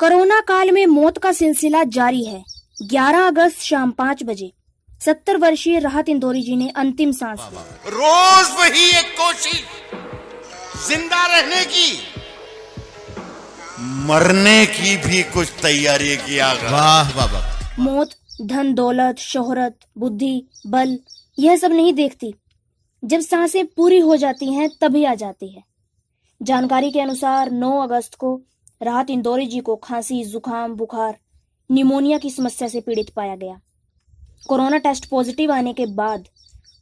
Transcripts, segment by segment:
Corona काल में मौत का सिलसिला जारी है। 11 अगस्त शाम 5 बजे 70 वर्षीय राहत इंदौरी जी ने अंतिम सांस ली। रोज वही एक कोशिश, जिंदा रहने की, मरने की भी कुछ तैयारी किया। वाह वाह वाह। मौत धन दौलत शोहरत बुद्धि बल यह सब नहीं देखती। जब सांसें पूरी हो जाती हैं तभी आ जाती है। जानकारी के अनुसार 9 अगस्त को राहत इंदौरी जी को खांसी जुकाम बुखार निमोनिया की समस्या से पीड़ित पाया गया। कोरोना टेस्ट पॉजिटिव आने के बाद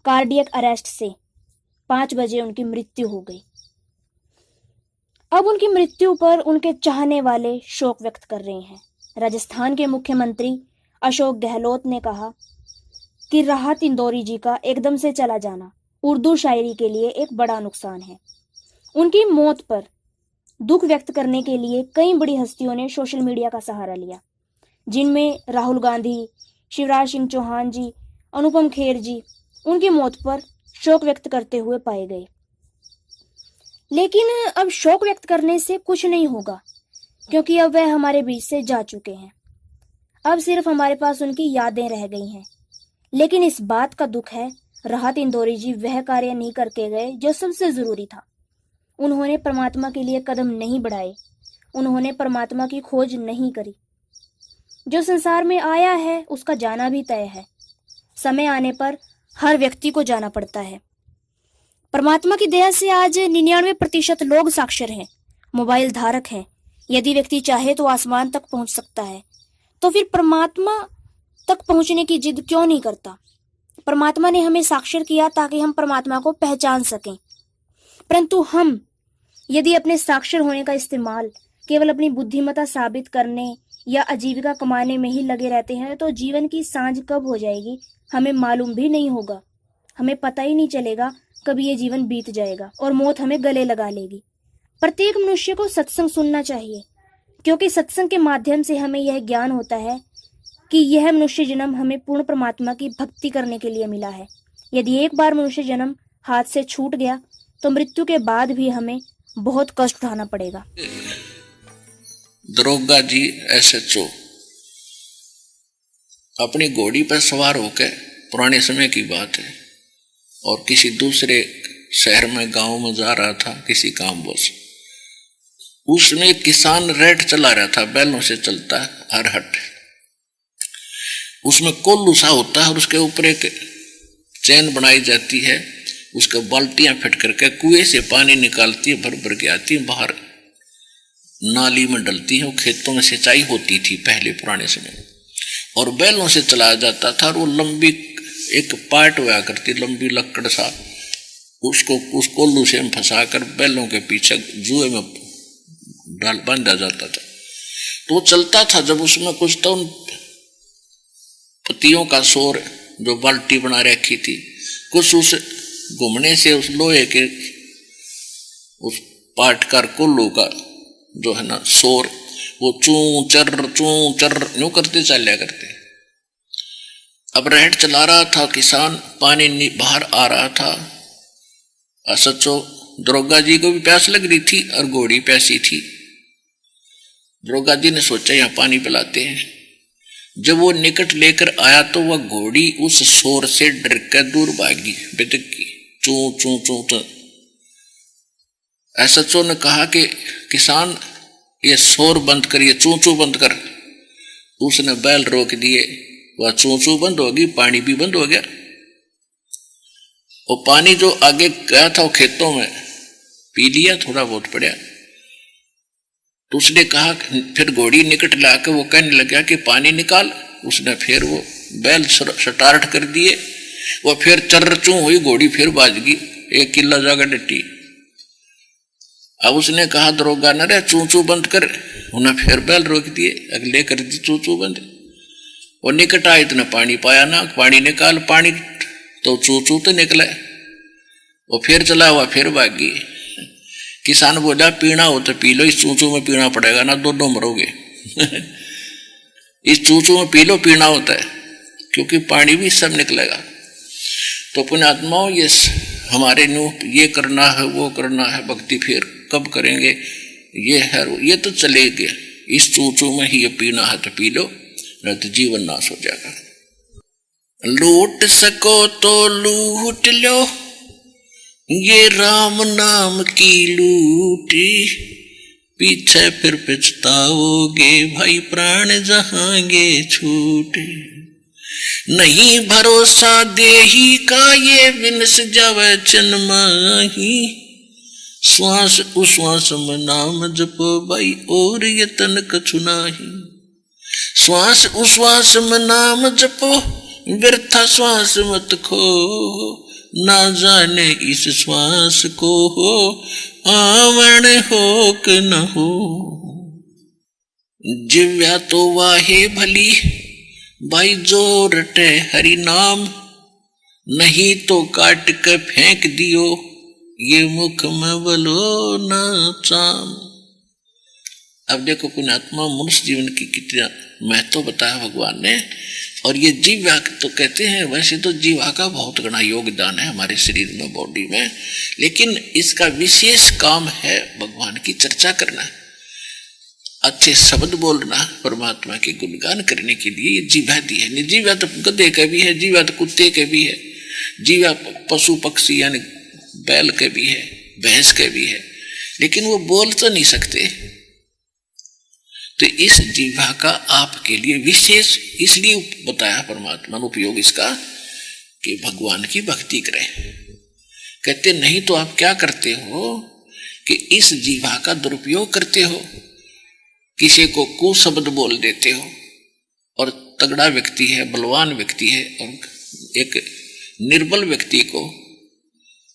कार्डियक अरेस्ट से 5 बजे उनकी मृत्यु हो गई। अब उनकी मृत्यु पर उनके चाहने वाले शोक व्यक्त कर रहे हैं। राजस्थान के मुख्यमंत्री अशोक गहलोत ने कहा कि राहत इंदौरी जी का एकदम से चला जाना उर्दू शायरी के लिए एक बड़ा नुकसान है। उनकी मौत पर दुख व्यक्त करने के लिए कई बड़ी हस्तियों ने सोशल मीडिया का सहारा लिया, जिनमें राहुल गांधी, शिवराज सिंह चौहान जी, अनुपम खेर जी उनकी मौत पर शोक व्यक्त करते हुए पाए गए। लेकिन अब शोक व्यक्त करने से कुछ नहीं होगा, क्योंकि अब वह हमारे बीच से जा चुके हैं। अब सिर्फ हमारे पास उनकी यादें रह गई हैं। लेकिन इस बात का दुख है, राहत इंदौरी जी वह कार्य नहीं करके गए जो सबसे जरूरी था। उन्होंने परमात्मा के लिए कदम नहीं बढ़ाए, उन्होंने परमात्मा की खोज नहीं करी। जो संसार में आया है उसका जाना भी तय है। समय आने पर हर व्यक्ति को जाना पड़ता है। परमात्मा की दया से आज 99% लोग साक्षर हैं, मोबाइल धारक हैं। यदि व्यक्ति चाहे तो आसमान तक पहुंच सकता है, तो फिर परमात्मा तक पहुंचने की जिद क्यों नहीं करता? परमात्मा ने हमें साक्षर किया ताकि हम परमात्मा को पहचान सकें। परंतु हम यदि अपने साक्षर होने का इस्तेमाल केवल अपनी बुद्धिमत्ता साबित करने या आजीविका कमाने में ही लगे रहते हैं तो जीवन की सांझ कब हो जाएगी हमें मालूम भी नहीं होगा। हमें पता ही नहीं चलेगा कब ये जीवन बीत जाएगा और मौत हमें गले लगा लेगी। प्रत्येक मनुष्य को सत्संग सुनना चाहिए, क्योंकि सत्संग के माध्यम से हमें यह ज्ञान होता है कि यह मनुष्य जन्म हमें पूर्ण परमात्मा की भक्ति करने के लिए मिला है। यदि एक बार मनुष्य जन्म हाथ से छूट गया तो मृत्यु के बाद भी हमें बहुत कष्ट उठाना पड़ेगा। दरोगा जी SHO अपनी घोड़ी पर सवार होकर, पुराने समय की बात है, और किसी दूसरे शहर में गांव में जा रहा था किसी कामवश। उसमें किसान रेट चला रहा था, बैलों से चलता है हर हट। उसमें कोल्लू सा होता है और उसके ऊपर एक चैन बनाई जाती है। उसके बाल्टियां फिट करके कुएं से पानी निकालती है, भर भर के आती है, बाहर नाली में डलती है। वो खेतों में सिंचाई होती थी पहले पुराने समय में, और बैलों से चलाया जाता था। और वो लंबी एक पार्ट हुआ करती, लंबी लकड़ सा, उसको उस कोल्लू से फंसा कर बैलों के पीछे जुए में डाल बांधा जाता था। तो वो चलता था। जब उसमें कुछ तो उन पत्तियों का शोर जो बाल्टी बना रखी थी, कुछ उस घूमने से उस लोहे के उस पाटकार कोल्लू का जो है ना शोर, वो चूं चर यूं करते चलिया करते। अब रेहट चला रहा था किसान, पानी बाहर आ रहा था। सचो दरोगा जी को भी प्यास लग रही थी और घोड़ी प्यासी थी। दरोगा जी ने सोचा यहाँ पानी पिलाते हैं। जब वो निकट लेकर आया तो वह घोड़ी उस शोर से डर कर दूर भागी, बिदक की, चूं चूं चूं चूं। SHO ने कहा कि किसान ये शोर बंद कर, ये चूं चूं बंद कर। उसने बैल रोक दिए, वह चूं चूं बंद होगी, पानी भी बंद हो गया। और पानी जो आगे गया था वो खेतों में पी लिया, थोड़ा बहुत पड़ा। तो उसने कहा, फिर घोड़ी निकट लाकर वो कहने लगा कि पानी निकाल। उसने फिर वो बैल स्टार्ट कर दिए, वो फिर चर्र चूं हुई, घोड़ी फिर बाज गई, एक किला जाकर डटी। अब उसने कहा दरोगा न रे चूं चूं बंद कर। उन्हें फिर बैल रोक दिए, अगले कर दी चूं चूं बंद। वो निकट आए, इतना पानी पाया ना, पानी निकाल। पानी तो चूं चूं तो निकला। वो फिर चला हुआ, फिर भागी। किसान बोला पीना हो तो पी लो, इस चूं चूं में पीना पड़ेगा ना, दोनों मरोगे। इस चूं चूं में पी लो, पीना होता है, क्योंकि पानी भी सब निकलेगा। तो पुण्यात्माओं, ये हमारे न्यू ये करना है वो करना है, भक्ति फिर कब करेंगे, ये है ये तो चले गए। इस चूचू में ही ये पीना है तो पी लो, नहीं तो जीवन नाश हो जाएगा। लूट सको तो लूट लो, ये राम नाम की लूटी, पीछे फिर पछताओगे भाई प्राण जहांगे छूटे। नहीं भरोसा देही का ये विनस जावे चनमाही, श्वास उश्वास में नाम जपो भाई और ये तन कछु नाही। श्वास उश्वास में नाम जपो व्यर्था श्वास मत खो, ना जाने इस श्वास को हो आवण हो कि न हो। जिव्या तो वाहे भली भाई जो रटे हरि नाम, नहीं तो काट के फेंक दियो ये मुख में बोलो ना चाम। अब देखो पुण्यात्मा मनुष्य जीवन की कितना महत्व बताया भगवान ने। और ये जीवा तो कहते हैं, वैसे तो जीवा का बहुत बड़ा योगदान है हमारे शरीर में, बॉडी में, लेकिन इसका विशेष काम है भगवान की चर्चा करना, अच्छे शब्द बोलना, परमात्मा के गुणगान करने के लिए ये जीवा दी है। जीवा तो गधे के भी है, जीवा तो कुत्ते के भी है, जीवा पशु पक्षी यानी बैल के भी है, भैंस के भी है, लेकिन वो बोल तो नहीं सकते। तो इस जीवा का आपके लिए विशेष इसलिए बताया परमात्मा ने उपयोग इसका कि भगवान की भक्ति करें। कहते नहीं तो आप क्या करते हो कि इस जीवा का दुरुपयोग करते हो, किसी को कुशब्द बोल देते हो, और तगड़ा व्यक्ति है, बलवान व्यक्ति है, और एक निर्बल व्यक्ति को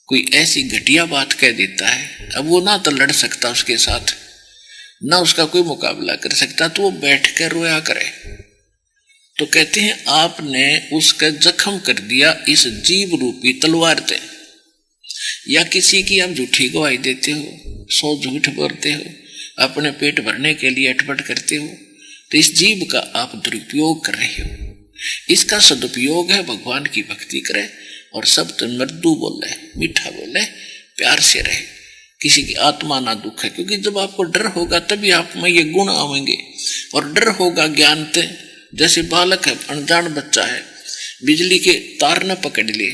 कोई ऐसी घटिया बात कह देता है। अब वो ना तो लड़ सकता उसके साथ, ना उसका कोई मुकाबला कर सकता, तो वो बैठ कर रोया करे। तो कहते हैं आपने उसका जख्म कर दिया इस जीव रूपी तलवार से। या किसी की आप झूठी गवाही देते हो, 100 झूठ बोलते हो, अपने पेट भरने के लिए अटपट करते हो, तो इस जीव का आप दुरुपयोग कर रहे हो। इसका सदुपयोग है भगवान की भक्ति करे और सब तो मृदु बोले, मीठा बोले, प्यार से रहे, किसी की आत्मा ना दुखे। क्योंकि जब आपको डर होगा तभी आप में ये गुण आवेंगे, और डर होगा ज्ञान से। जैसे बालक है, अनजान बच्चा है, बिजली के तार न पकड़ ले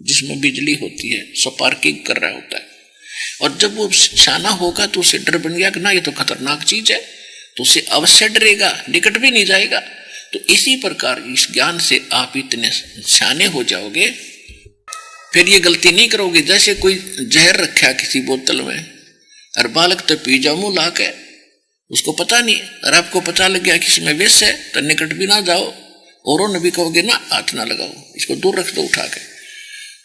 जिसमें बिजली होती है, स्पार्किंग कर रहा होता है, और जब वो शाना होगा तो उसे डर बन गया कि ना ये तो खतरनाक चीज है, तो उसे अवश्य डरेगा, निकट भी नहीं जाएगा। तो इसी प्रकार इस ज्ञान से आप इतने शाने हो जाओगे, फिर ये गलती नहीं करोगे। जैसे कोई जहर रखा किसी बोतल में और बालक तो पी जाओ मुंह ला के, उसको पता नहीं, और आपको पता लग गया कि इसमें विष है, तो निकट भी ना जाओ, औरों ने भी कहोगे ना हाथ ना लगाओ, इसको दूर रख दो उठा के।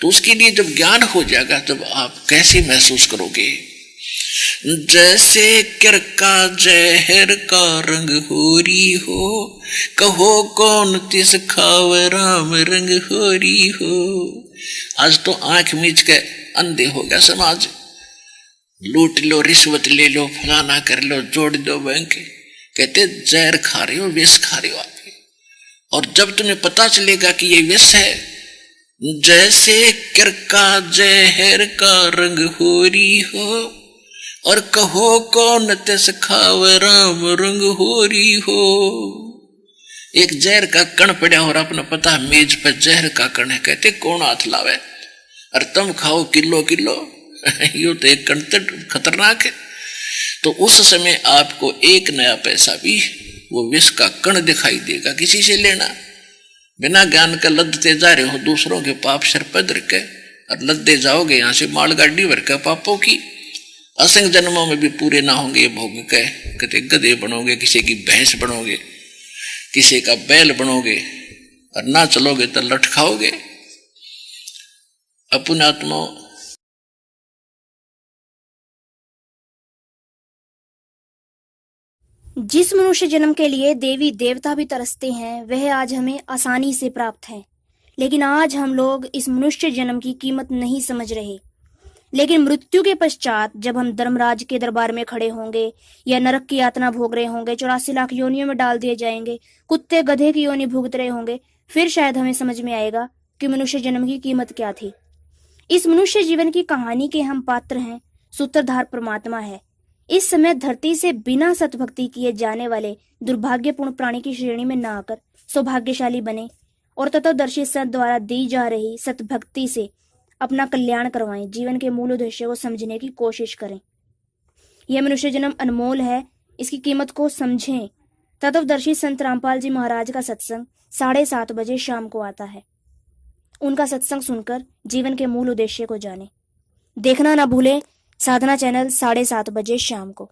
तो उसके लिए जब ज्ञान हो जाएगा तब आप कैसे महसूस करोगे? जैसे किरका जहर का रंग होरी हो, कहो कौन तिस खावे राम रंग होरी हो। आज तो आंख मीच के अंधे हो गया समाज, लूट लो, रिश्वत ले लो, फलाना कर लो, जोड़ दो बैंक। कहते जहर खा रहे हो, विष खा रहे हो आप। और जब तुम्हें पता चलेगा कि ये विष है, जैसे किरका जहर का रंग होरी हो, और कहो कौन तिस खावे राम रंग होरी हो। एक जहर का कण पड़ा और अपना पता मेज पर जहर का कण है, कहते कौन हाथ लावे, और तुम खाओ किलो किलो, यो तो एक कण खतरनाक है। तो उस समय आपको एक नया पैसा भी वो विष का कण दिखाई देगा। किसी से लेना, बिना ज्ञान का लदते जा रहे हो दूसरों के पाप सर पर धर के, और लदते जाओगे यहाँ से मालगाड़ी भर के पापों की। असंख्य जन्मों में भी पूरे ना होंगे ये भोग के, कहते गधे बनोगे, किसी की भैंस बनोगे, किसी का बैल बनोगे, और ना चलोगे तो लठ खाओगे। अपने आत्मा जिस मनुष्य जन्म के लिए देवी देवता भी तरसते हैं, वह आज हमें आसानी से प्राप्त है। लेकिन आज हम लोग इस मनुष्य जन्म की कीमत नहीं समझ रहे। लेकिन मृत्यु के पश्चात जब हम धर्मराज के दरबार में खड़े होंगे, या नरक की यातना भोग रहे होंगे, 84 लाख योनियों में डाल दिए जाएंगे, कुत्ते गधे की योनि भुगत रहे होंगे, फिर शायद हमें समझ में आएगा कि मनुष्य जन्म की कीमत क्या थी। इस मनुष्य जीवन की कहानी के हम पात्र हैं, सूत्रधार परमात्मा है। इस समय धरती से बिना सतभक्ति किए जाने वाले दुर्भाग्यपूर्ण प्राणी की श्रेणी में न आकर सौभाग्यशाली बने और तत्वदर्शी संत द्वारा दी जा रही सतभक्ति से अपना कल्याण करवाएं, जीवन के मूल उद्देश्य को समझने की कोशिश करें। यह मनुष्य जन्म अनमोल है, इसकी कीमत को समझें। तत्वदर्शी संत रामपाल जी महाराज का सत्संग 7:30 बजे शाम को आता है। उनका सत्संग सुनकर जीवन के मूल उद्देश्य को जानें। देखना ना भूलें साधना चैनल 7:30 बजे शाम को।